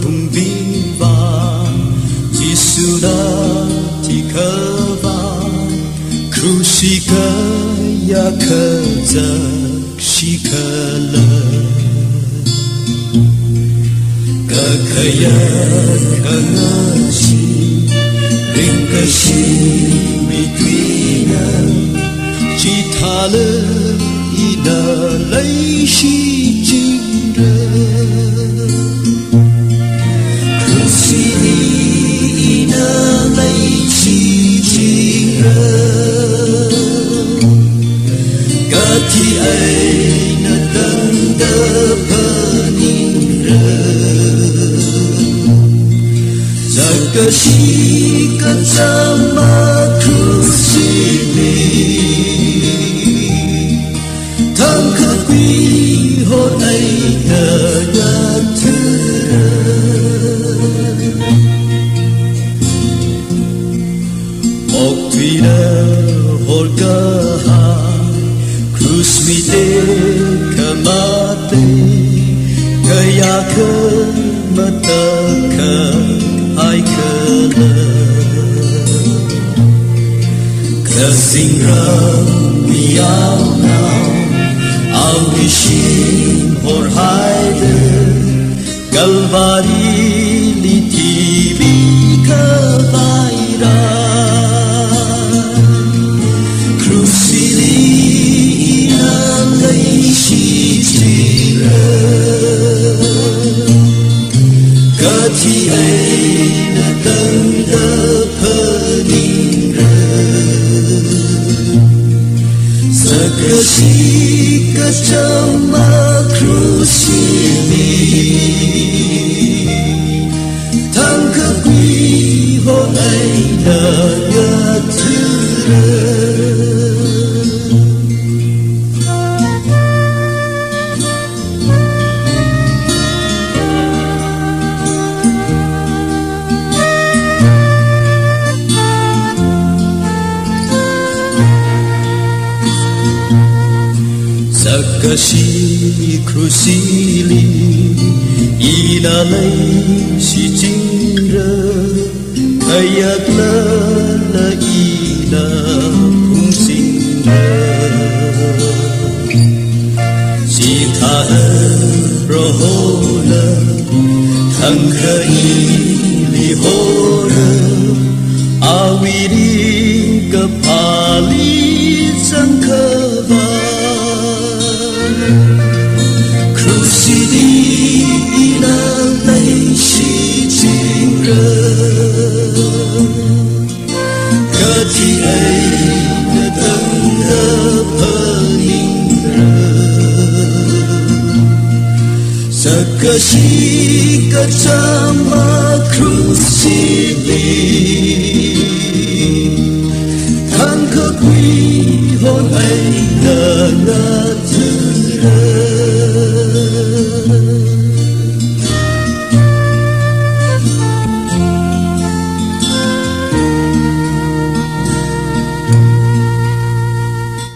pumbivan Jisudah tikavan Krusika ya kazak shikala Kakaya kangashi Ringkashi mitwina Chitala ina laishi jingra Krusini ina laishi jingra Gati aina tanda paningra Zakashika sama krusini Tangkakwi honai daya tera Oktwina holgahai Krusmite kamate Kayakan matakan aikala Kasingram miau nau Awishin hor haide Galvari litibi kavaira Krusili inalaishi tira Gati aina tanda paningra Zakashika sama krusini Tangkakwi honai daya tera Zakashi krusili inalai si jingra kayak lala ina pungsingra Sita rohola tangka ili hora awiri kapali sangkava Krusini inalaishi jingra Gati aina tanda paningra Zakashika sama krusini Tangkakwi honai daya tera